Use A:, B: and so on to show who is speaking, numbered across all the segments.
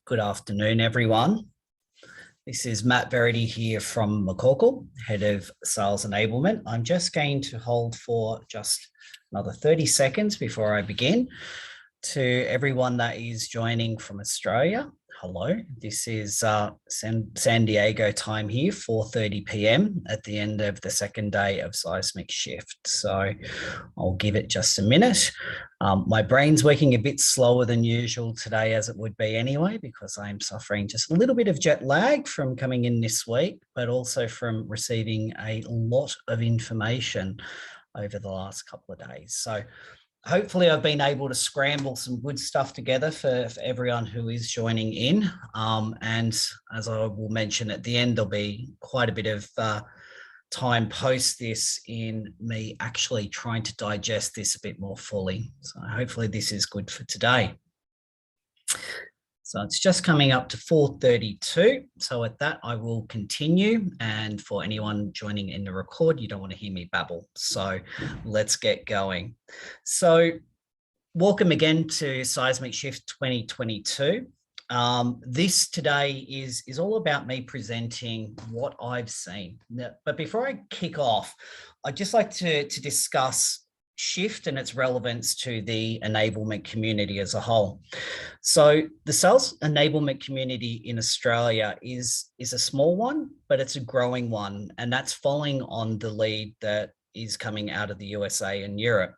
A: Good afternoon, everyone. This is Matt Verity here from McCorkell, Head of Sales Enablement. I'm just going to hold for just another 30 seconds before I begin. To everyone that is joining from Australia, hello. This is San Diego time here, 4:30 p.m. at the end of the second day of seismic shift. So I'll give it just a minute. My brain's working a bit slower than usual today, as it would be anyway, because I'm suffering just a little bit of jet lag from coming in this week, but also from receiving a lot of information over the last couple of days. So hopefully I've been able to scramble some good stuff together for everyone who is joining in. And as I will mention at the end, there'll be quite a bit of time post this in me actually trying to digest this a bit more fully. So hopefully this is good for today. So it's just coming up to 4:32. So at that, I will continue. And for anyone joining in the record, you don't want to hear me babble. So let's get going. So welcome again to Seismic Shift 2022. This today is all about me presenting what I've seen. But before I kick off, I'd just like to discuss Shift and its relevance to the enablement community as a whole. So the sales enablement community in Australia is a small one, but it's a growing one. And that's following on the lead that is coming out of the USA and Europe.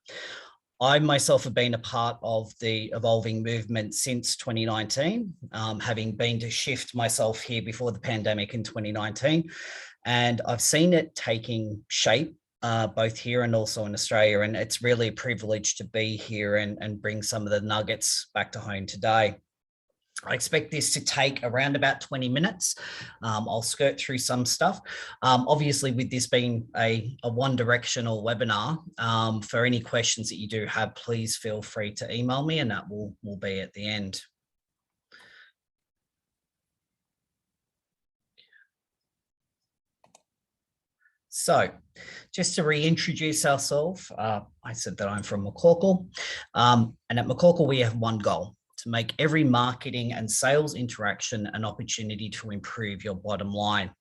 A: I myself have been a part of the evolving movement since 2019, having been to Shift myself here before the pandemic in 2019. And I've seen it taking shape both here and also in Australia. And it's really a privilege to be here and bring some of the nuggets back to home today. I expect this to take around about 20 minutes. I'll skirt through some stuff. Obviously, with this being a one-directional webinar, for any questions that you do have, please feel free to email me and that will be at the end. So just to reintroduce ourselves, I said that I'm from McCorkell, and at McCorkell we have one goal: to make every marketing and sales interaction an opportunity to improve your bottom line.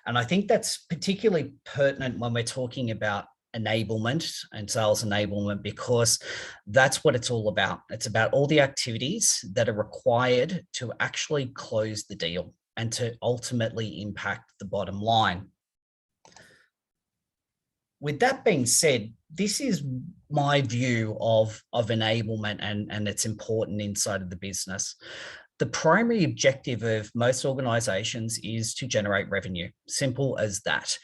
A: And I think that's particularly pertinent when we're talking about enablement and sales enablement, because that's what it's all about. It's about all the activities that are required to actually close the deal and to ultimately impact the bottom line. With that being said, this is my view of enablement and its important inside of the business. The primary objective of most organizations is to generate revenue. Simple as that.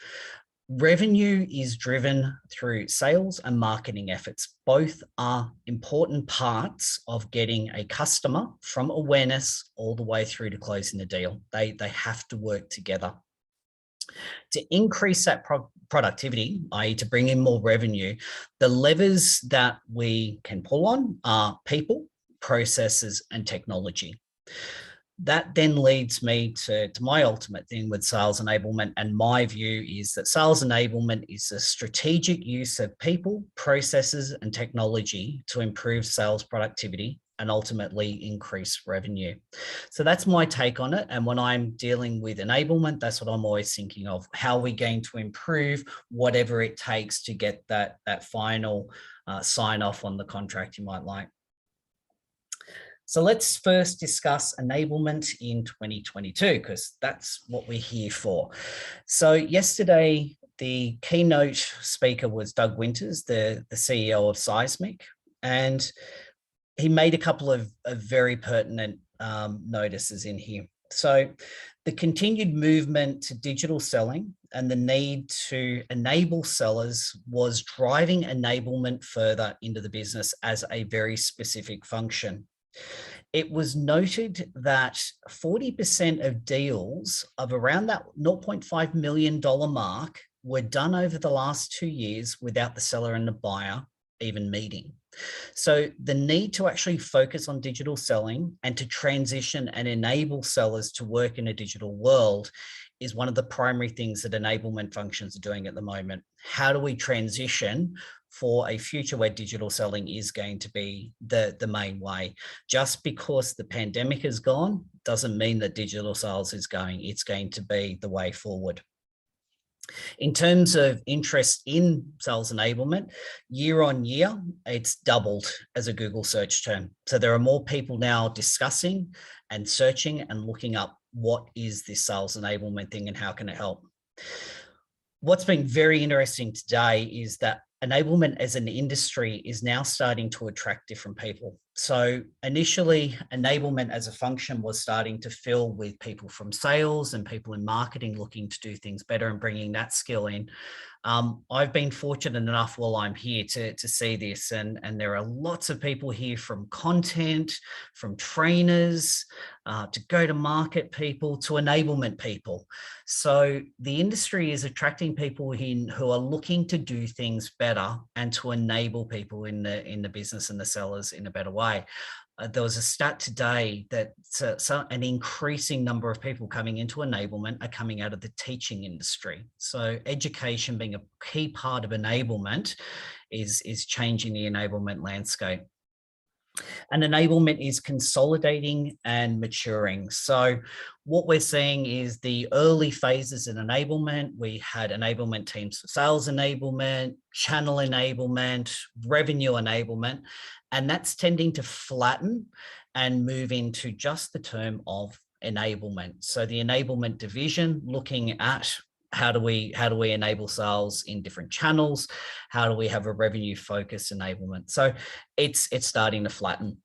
A: Revenue is driven through sales and marketing efforts. Both are important parts of getting a customer from awareness all the way through to closing the deal. They have to work together. To increase that productivity, i.e. to bring in more revenue, the levers that we can pull on are people, processes, and technology. That then leads me to my ultimate thing with sales enablement. And my view is that sales enablement is a strategic use of people, processes, and technology to improve sales productivity and ultimately increase revenue. So that's my take on it. And when I'm dealing with enablement, that's what I'm always thinking of. How are we going to improve whatever it takes to get that final sign off on the contract you might like. So let's first discuss enablement in 2022, because that's what we're here for. So yesterday, the keynote speaker was Doug Winters, the CEO of Seismic, and he made a couple of very pertinent notices in here. So the continued movement to digital selling and the need to enable sellers was driving enablement further into the business as a very specific function. It was noted that 40% of deals of around that $0.5 million mark were done over the last 2 years without the seller and the buyer even meeting. So the need to actually focus on digital selling and to transition and enable sellers to work in a digital world is one of the primary things that enablement functions are doing at the moment. How do we transition for a future where digital selling is going to be the main way. Just because the pandemic is gone doesn't mean that digital sales is going. It's going to be the way forward. In terms of interest in sales enablement, year on year, it's doubled as a Google search term. So there are more people now discussing and searching and looking up what is this sales enablement thing and how can it help. What's been very interesting today is that enablement as an industry is now starting to attract different people. So initially, enablement as a function was starting to fill with people from sales and people in marketing looking to do things better and bringing that skill in. I've been fortunate enough while I'm here to see this, and there are lots of people here from content, from trainers, to go-to-market people, to enablement people. So the industry is attracting people in who are looking to do things better and to enable people in the business and the sellers in a better way. There was a stat today that an increasing number of people coming into enablement are coming out of the teaching industry. So education being a key part of enablement is changing the enablement landscape. And enablement is consolidating and maturing. So what we're seeing is the early phases in enablement. We had enablement teams for sales enablement, channel enablement, revenue enablement, and that's tending to flatten and move into just the term of enablement. So the enablement division looking at how do we enable sales in different channels? How do we have a revenue focused enablement? So it's starting to flatten.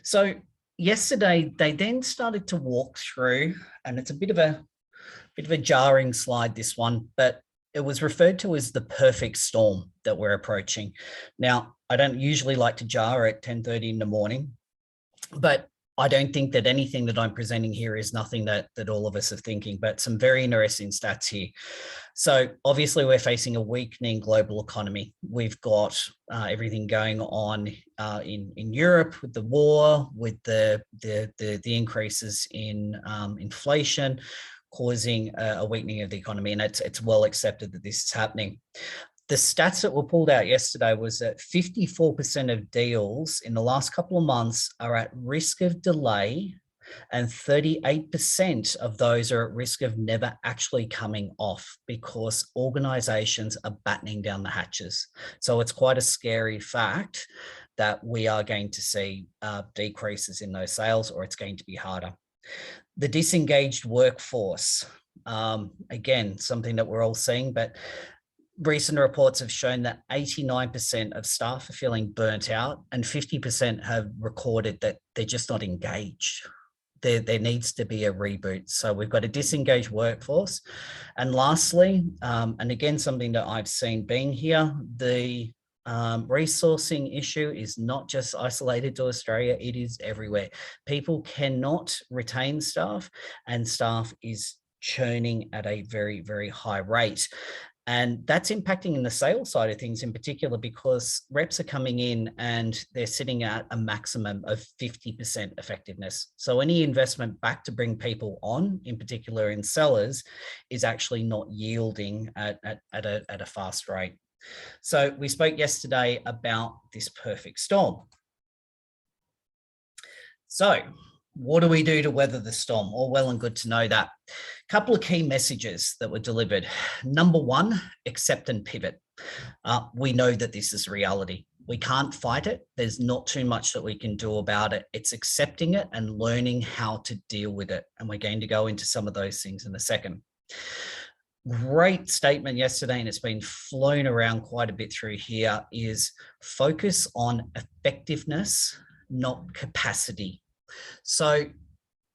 A: So yesterday they then started to walk through, and it's a bit of a jarring slide, this one, but it was referred to as the perfect storm that we're approaching. Now, I don't usually like to jar at 10:30 in the morning, but I don't think that anything that I'm presenting here is nothing that all of us are thinking, but some very interesting stats here. So obviously we're facing a weakening global economy. We've got everything going on in Europe with the war, with the increases in inflation, causing a weakening of the economy, and it's well accepted that this is happening. The stats that were pulled out yesterday was that 54% of deals in the last couple of months are at risk of delay, and 38% of those are at risk of never actually coming off because organizations are battening down the hatches. So it's quite a scary fact that we are going to see decreases in those sales, or it's going to be harder. The disengaged workforce, again, something that we're all seeing, but recent reports have shown that 89% of staff are feeling burnt out, and 50% have recorded that they're just not engaged. There needs to be a reboot. So we've got a disengaged workforce. And lastly, and again, something that I've seen being here, the resourcing issue is not just isolated to Australia, it is everywhere. People cannot retain staff, and staff is churning at a very, very high rate. And that's impacting in the sales side of things in particular, because reps are coming in and they're sitting at a maximum of 50% effectiveness. So any investment back to bring people on, in particular in sellers, is actually not yielding at a fast rate. So we spoke yesterday about this perfect storm. So what do we do to weather the storm? All well and good to know that. A couple of key messages that were delivered. Number one, accept and pivot. We know that this is reality. We can't fight it. There's not too much that we can do about it. It's accepting it and learning how to deal with it. And we're going to go into some of those things in a second. Great statement yesterday, and it's been flown around quite a bit through here, is focus on effectiveness, not capacity. So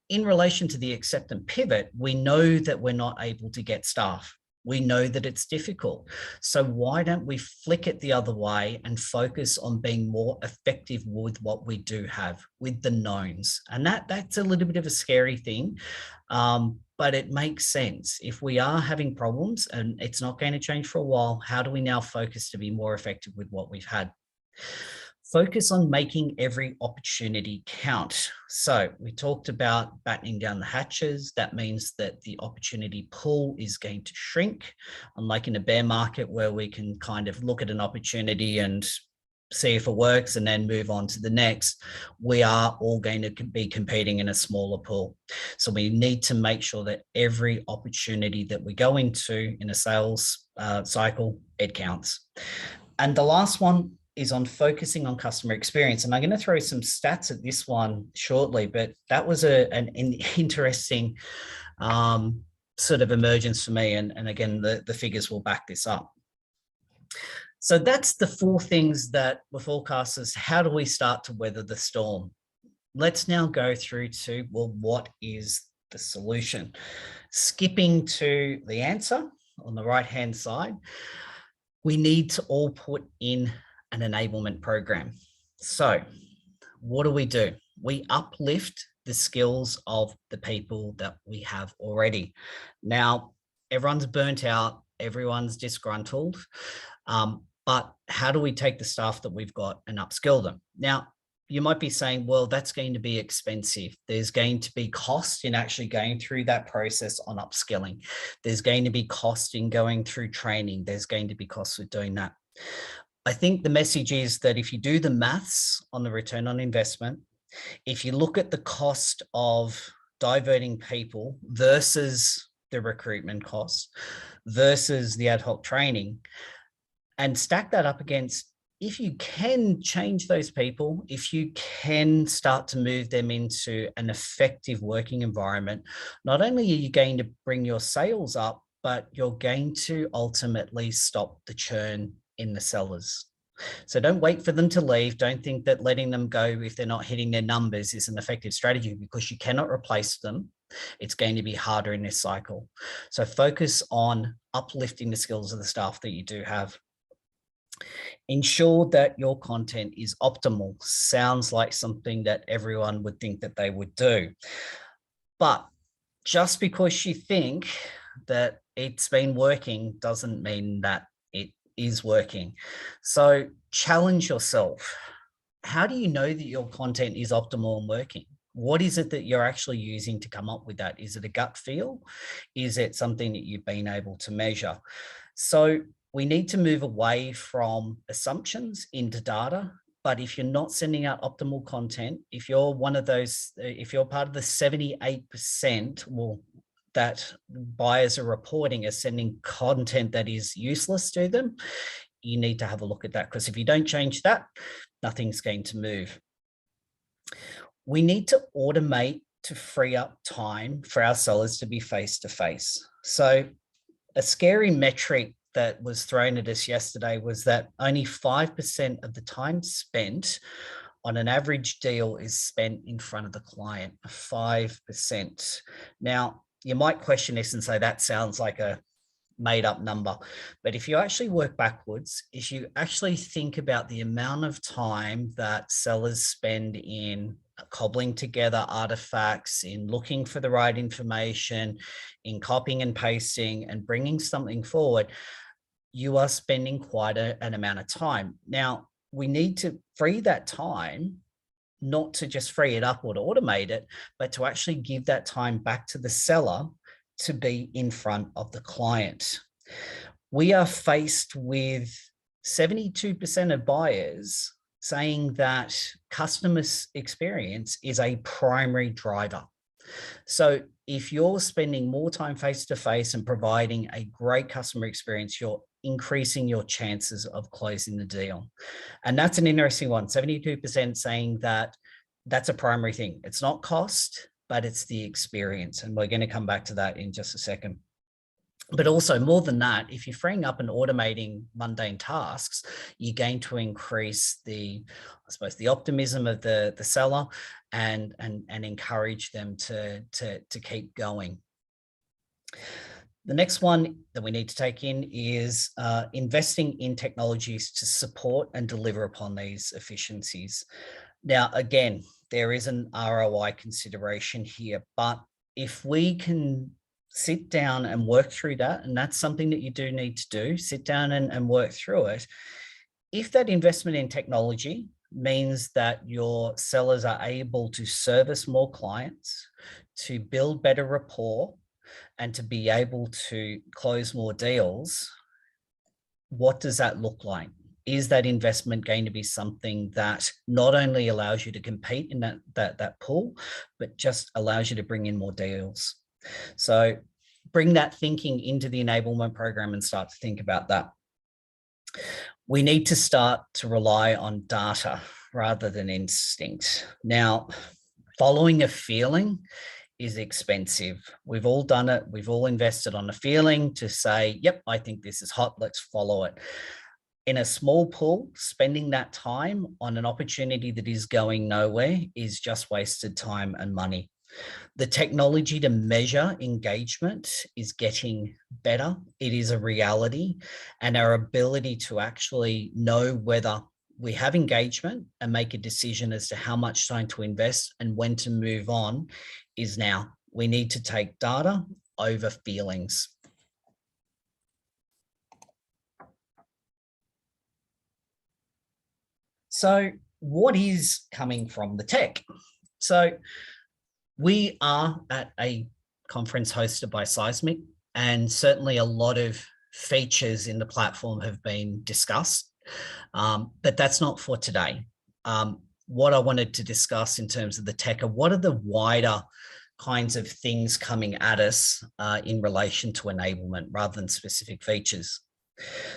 A: in relation to the accept and pivot, we know that we're not able to get staff. We know that it's difficult. So why don't we flick it the other way and focus on being more effective with what we do have, with the knowns? And that's a little bit of a scary thing, but it makes sense. If we are having problems and it's not going to change for a while, how do we now focus to be more effective with what we've had? Focus on making every opportunity count. So we talked about battening down the hatches. That means that the opportunity pool is going to shrink, unlike in a bear market where we can kind of look at an opportunity and see if it works and then move on to the next. We are all going to be competing in a smaller pool. So we need to make sure that every opportunity that we go into in a sales cycle, it counts. And the last one is on focusing on customer experience. And I'm going to throw some stats at this one shortly, but that was an interesting sort of emergence for me. And again, the figures will back this up. So that's the 4 things that were forecast as how do we start to weather the storm? Let's now go through to, well, what is the solution? Skipping to the answer on the right-hand side, we need to all put in an enablement program. So what do? We uplift the skills of the people that we have already. Now, everyone's burnt out, everyone's disgruntled, but how do we take the staff that we've got and upskill them? Now, you might be saying, well, that's going to be expensive. There's going to be cost in actually going through that process on upskilling. There's going to be cost in going through training. There's going to be costs with doing that. I think the message is that if you do the maths on the return on investment, if you look at the cost of diverting people versus the recruitment costs versus the ad hoc training, and stack that up against, if you can change those people, if you can start to move them into an effective working environment, not only are you going to bring your sales up, but you're going to ultimately stop the churn in the sellers. So don't wait for them to leave. Don't think that letting them go if they're not hitting their numbers is an effective strategy, because you cannot replace them. It's going to be harder in this cycle. So focus on uplifting the skills of the staff that you do have. Ensure that your content is optimal. Sounds like something that everyone would think that they would do. But just because you think that it's been working doesn't mean that it is working. So challenge yourself. How do you know that your content is optimal and working? What is it that you're actually using to come up with that? Is it a gut feel? Is it something that you've been able to measure? So we need to move away from assumptions into data. But if you're not sending out optimal content, if you're one of those, if you're part of the 78%, well, that buyers are reporting as sending content that is useless to them, you need to have a look at that, because if you don't change that, nothing's going to move. We need to automate to free up time for our sellers to be face-to-face. So a scary metric that was thrown at us yesterday was that only 5% of the time spent on an average deal is spent in front of the client, 5%. Now, you might question this and say that sounds like a made up number. But if you actually work backwards, if you actually think about the amount of time that sellers spend in cobbling together artifacts, in looking for the right information, in copying and pasting and bringing something forward, you are spending quite an amount of time. Now, we need to free that time, not to just free it up or to automate it, but to actually give that time back to the seller to be in front of the client. We are faced with 72% of buyers saying that customer experience is a primary driver. So if you're spending more time face-to-face and providing a great customer experience, you're increasing your chances of closing the deal. And that's an interesting one. 72% saying that that's a primary thing. It's not cost, but it's the experience. And we're going to come back to that in just a second. But also more than that, if you're freeing up and automating mundane tasks, you're going to increase the, I suppose, the optimism of the seller and encourage them to keep going. The next one that we need to take in is investing in technologies to support and deliver upon these efficiencies. Now, again, there is an ROI consideration here, but if we can sit down and work through that, and that's something that you do need to do, sit down and work through it. If that investment in technology means that your sellers are able to service more clients, to build better rapport, and to be able to close more deals. What does that look like? Is that investment going to be something that not only allows you to compete in that pool, but just allows you to bring in more deals? So bring that thinking into the enablement program and start to think about that. We need to start to rely on data rather than instinct. Now, following a feeling is expensive. We've all done it. We've all invested on a feeling to say, yep, I think this is hot. Let's follow it. In a small pool, spending that time on an opportunity that is going nowhere is just wasted time and money. The technology to measure engagement is getting better. It is a reality, and our ability to actually know whether we have engagement and make a decision as to how much time to invest and when to move on is now. We need to take data over feelings. So what is coming from the tech? So we are at a conference hosted by Seismic, and certainly a lot of features in the platform have been discussed, but that's not for today. What I wanted to discuss in terms of the tech are what are the wider kinds of things coming at us in relation to enablement rather than specific features.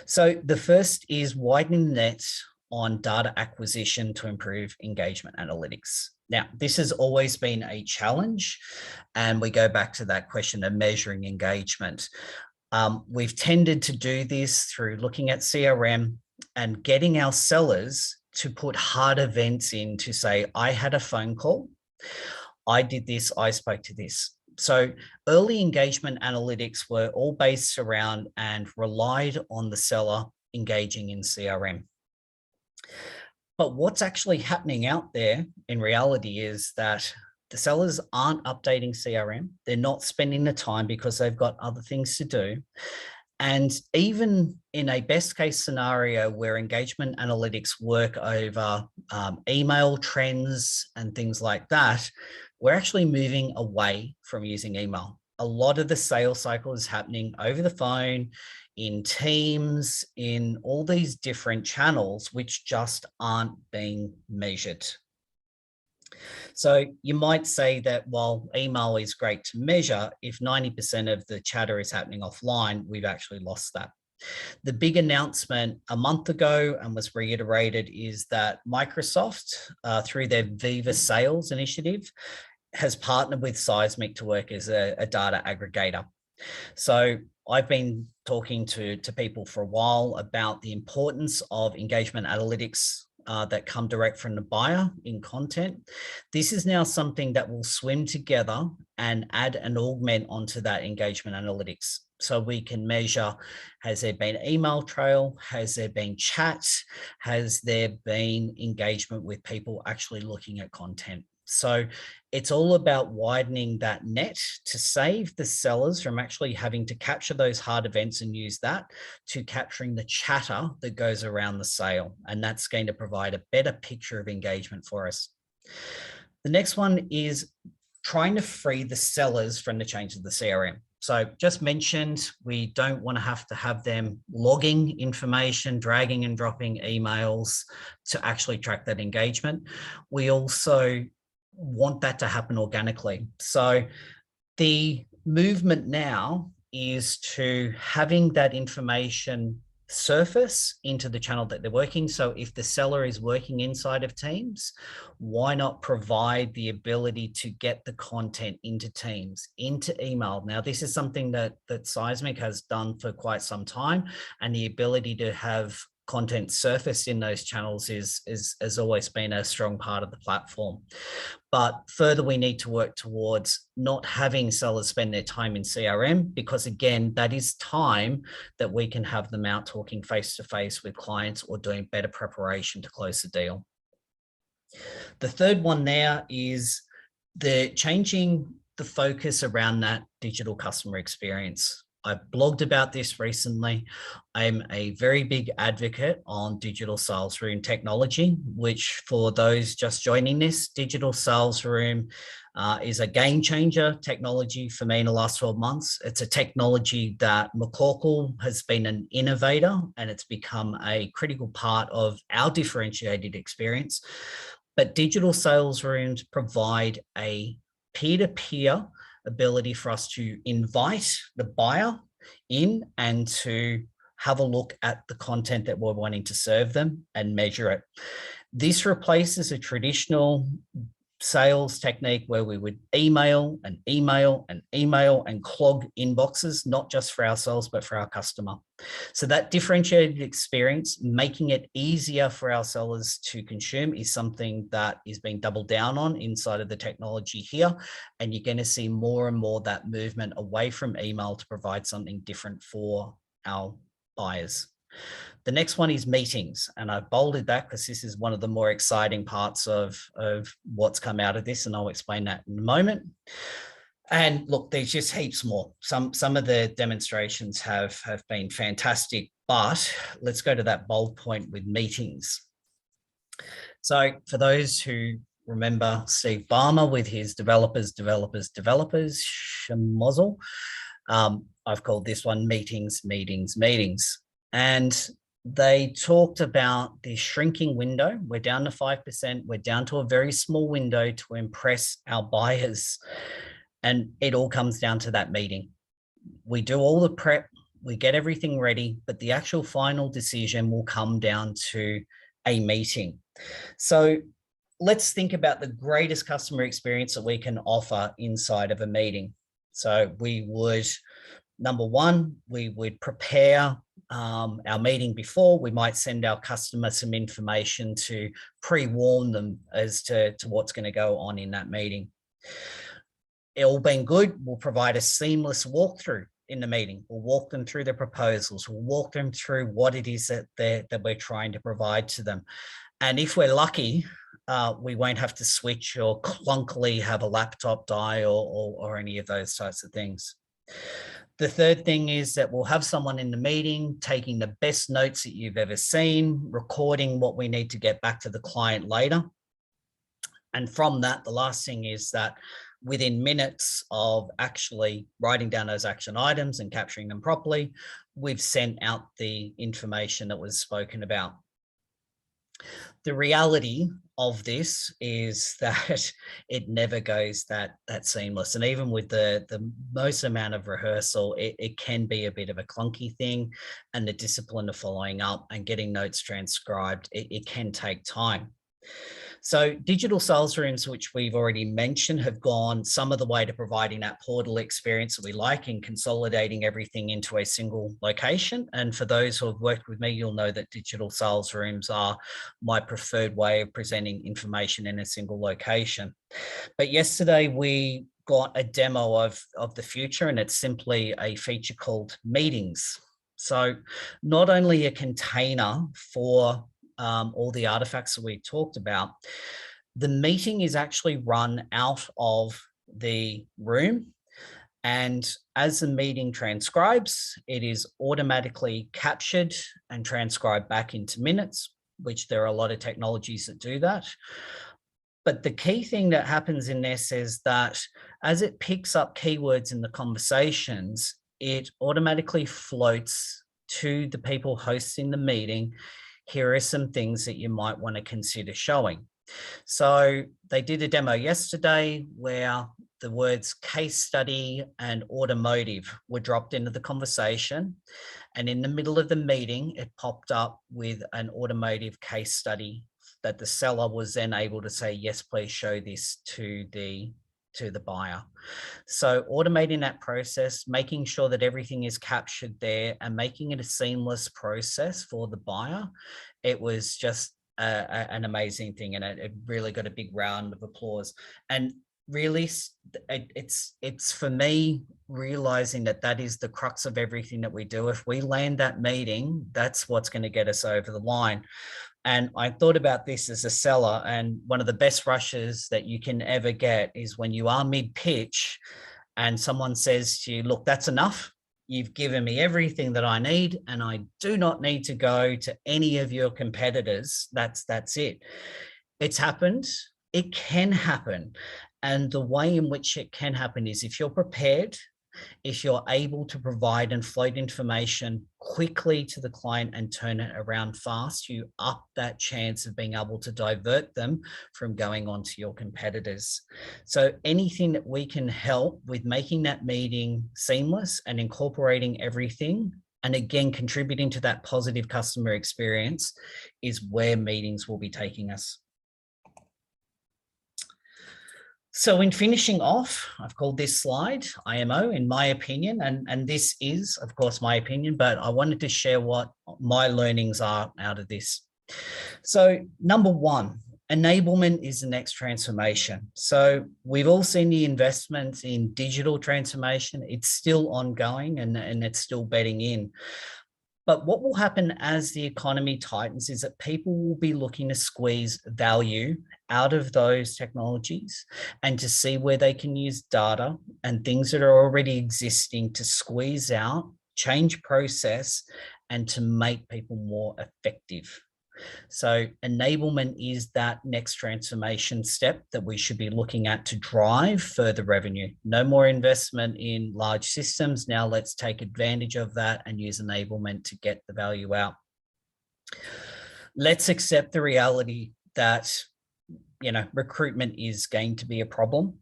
A: So the first is widening the net on data acquisition to improve engagement analytics. Now, this has always been a challenge, and we go back to that question of measuring engagement. We've tended to do this through looking at CRM and getting our sellers to put hard events in to say, I had a phone call, I did this, I spoke to this. So early engagement analytics were all based around and relied on the seller engaging in CRM. But what's actually happening out there in reality is that the sellers aren't updating CRM. They're not spending the time because they've got other things to do. And even in a best case scenario where engagement analytics work over email trends and things like that, we're actually moving away from using email. A lot of the sales cycle is happening over the phone, in Teams, in all these different channels, which just aren't being measured. So you might say that while email is great to measure, if 90% of the chatter is happening offline, we've actually lost that. The big announcement a month ago and was reiterated is that Microsoft, through their Viva Sales initiative, has partnered with Seismic to work as a data aggregator. So I've been talking to people for a while about the importance of engagement analytics that come direct from the buyer in content. This is now something that will swim together and add and augment onto that engagement analytics. So we can measure, has there been email trail? Has there been chat? Has there been engagement with people actually looking at content? So it's all about widening that net to save the sellers from actually having to capture those hard events and use that to capturing the chatter that goes around the sale. And that's going to provide a better picture of engagement for us. The next one is trying to free the sellers from the change of the CRM. So just mentioned, we don't want to have them logging information, dragging and dropping emails to actually track that engagement. We also want that to happen organically. So the movement now is to having that information surface into the channel that they're working. So if the seller is working inside of Teams, why not provide the ability to get the content into Teams, into email? Now, this is something that Seismic has done for quite some time, and the ability to have content surfaced in those channels has always been a strong part of the platform. But further, we need to work towards not having sellers spend their time in CRM, because again, that is time that we can have them out talking face-to-face with clients or doing better preparation to close the deal. The third one there is the changing the focus around that digital customer experience. I've blogged about this recently. I'm a very big advocate on digital sales room technology, which for those just joining this, digital sales room is a game changer technology for me in the last 12 months. It's a technology that McCorkell has been an innovator, and it's become a critical part of our differentiated experience. But digital sales rooms provide a peer-to-peer ability for us to invite the buyer in and to have a look at the content that we're wanting to serve them and measure it. This replaces a traditional sales technique where we would email and email and email and clog inboxes, not just for ourselves, but for our customer. So that differentiated experience, making it easier for our sellers to consume, is something that is being doubled down on inside of the technology here. And you're going to see more and more that movement away from email to provide something different for our buyers. The next one is meetings, and I've bolded that because this is one of the more exciting parts of what's come out of this, and I'll explain that in a moment. And look, there's just heaps more. Some of the demonstrations have been fantastic, but let's go to that bold point with meetings. So for those who remember Steve Ballmer with his developers, schmozzle, I've called this one meetings. And they talked about the shrinking window. We're down to 5%. We're down to a very small window to impress our buyers. And it all comes down to that meeting. We do all the prep, we get everything ready, but the actual final decision will come down to a meeting. So let's think about the greatest customer experience that we can offer inside of a meeting. So we would, number one, we would prepare our meeting before. We might send our customer some information to pre-warn them as to what's going to go on in that meeting. It all being good, we'll provide a seamless walkthrough in the meeting. We'll walk them through the proposals. We'll walk them through what it is that we're trying to provide to them. And if we're lucky, we won't have to switch or clunkily have a laptop die or any of those types of things. The third thing is that we'll have someone in the meeting taking the best notes that you've ever seen, recording what we need to get back to the client later. And from that, the last thing is that within minutes of actually writing down those action items and capturing them properly, we've sent out the information that was spoken about. The reality of this is that it never goes that seamless. And even with the most amount of rehearsal, it can be a bit of a clunky thing, and the discipline of following up and getting notes transcribed, it can take time. So digital sales rooms, which we've already mentioned, have gone some of the way to providing that portal experience that we like and consolidating everything into a single location. And for those who have worked with me, you'll know that digital sales rooms are my preferred way of presenting information in a single location. But yesterday we got a demo of the future, and it's simply a feature called meetings. So not only a container for all the artifacts that we talked about, the meeting is actually run out of the room. And as the meeting transcribes, it is automatically captured and transcribed back into minutes, which there are a lot of technologies that do that. But the key thing that happens in this is that as it picks up keywords in the conversations, it automatically floats to the people hosting the meeting. Here are some things that you might want to consider showing. So they did a demo yesterday where the words case study and automotive were dropped into the conversation. And in the middle of the meeting, it popped up with an automotive case study that the seller was then able to say, yes, please show this to the buyer. So automating that process, making sure that everything is captured there and making it a seamless process for the buyer, it was just an amazing thing, and it really got a big round of applause. And really, it's for me realizing that is the crux of everything that we do. If we land that meeting, that's what's going to get us over the line. And I thought about this as a seller, and one of the best rushes that you can ever get is when you are mid-pitch and someone says to you, look, that's enough. You've given me everything that I need, and I do not need to go to any of your competitors. That's it. It's happened. It can happen. And the way in which it can happen is if you're prepared, if you're able to provide and float information quickly to the client and turn it around fast, you up that chance of being able to divert them from going on to your competitors. So anything that we can help with making that meeting seamless and incorporating everything, and again, contributing to that positive customer experience, is where meetings will be taking us. So in finishing off, I've called this slide IMO, in my opinion, and this is, of course, my opinion, but I wanted to share what my learnings are out of this. So number one, enablement is the next transformation. So we've all seen the investments in digital transformation. It's still ongoing and it's still bedding in. But what will happen as the economy tightens is that people will be looking to squeeze value out of those technologies and to see where they can use data and things that are already existing to squeeze out, change process, and to make people more effective. So enablement is that next transformation step that we should be looking at to drive further revenue. No more investment in large systems. Now let's take advantage of that and use enablement to get the value out. Let's accept the reality that, you know, recruitment is going to be a problem.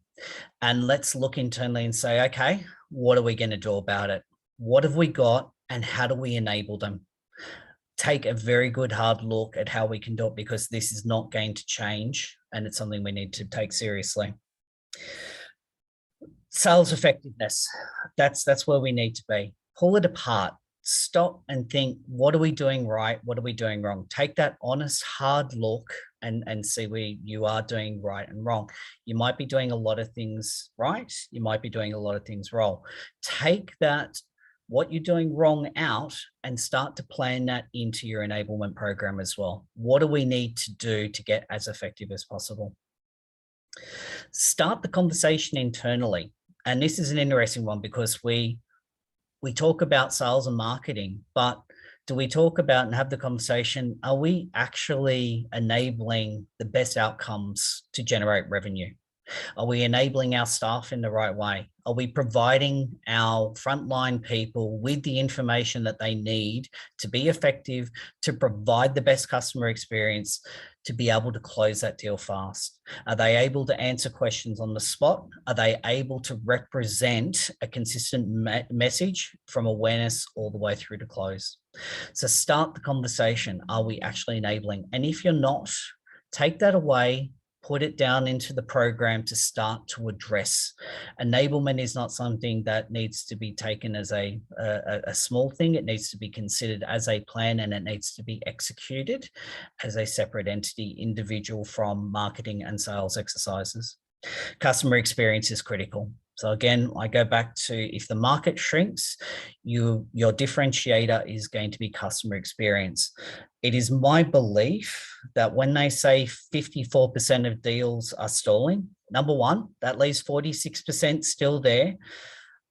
A: And let's look internally and say, okay, what are we going to do about it? What have we got and how do we enable them? Take a very good hard look at how we can do it, because this is not going to change and it's something we need to take seriously. Sales effectiveness, that's where we need to be. Pull it apart. Stop and think, what are we doing right? What are we doing wrong? Take that honest, hard look and see where you are doing right and wrong. You might be doing a lot of things right. You might be doing a lot of things wrong. Take that, what you're doing wrong, out and start to plan that into your enablement program as well. What do we need to do to get as effective as possible? Start the conversation internally. And this is an interesting one because we talk about sales and marketing, but do we talk about and have the conversation, are we actually enabling the best outcomes to generate revenue? Are we enabling our staff in the right way? Are we providing our frontline people with the information that they need to be effective, to provide the best customer experience, to be able to close that deal fast? Are they able to answer questions on the spot? Are they able to represent a consistent message from awareness all the way through to close? So start the conversation. Are we actually enabling? And if you're not, take that away, put it down into the program to start to address. Enablement is not something that needs to be taken as a small thing. It needs to be considered as a plan, and it needs to be executed as a separate entity, individual from marketing and sales exercises. Customer experience is critical. So again, I go back to, if the market shrinks, your differentiator is going to be customer experience. It is my belief that when they say 54% of deals are stalling, number one, that leaves 46% still there.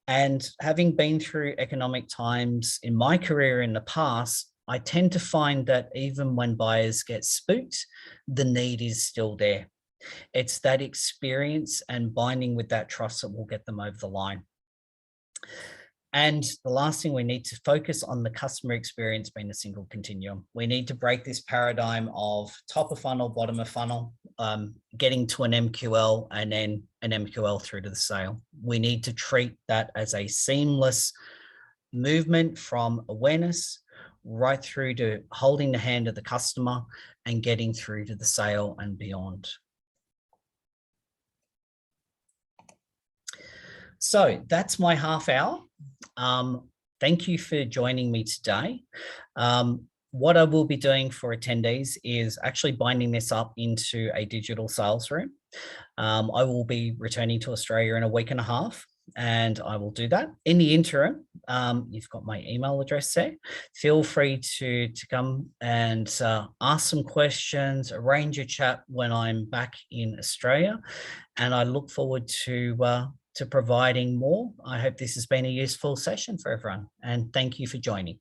A: And having been through economic times in my career in the past, I tend to find that even when buyers get spooked, the need is still there. It's that experience and binding with that trust that will get them over the line. And the last thing, we need to focus on the customer experience being a single continuum. We need to break this paradigm of top of funnel, bottom of funnel, getting to an MQL and then an MQL through to the sale. We need to treat that as a seamless movement from awareness right through to holding the hand of the customer and getting through to the sale and beyond. So that's my half hour. Thank you for joining me today. What I will be doing for attendees is actually binding this up into a digital sales room. I will be returning to Australia in a week and a half, and I will do that. In the interim, you've got my email address there. Feel free to come and ask some questions, arrange a chat when I'm back in Australia, and I look forward to to providing more. I hope this has been a useful session for everyone, and thank you for joining.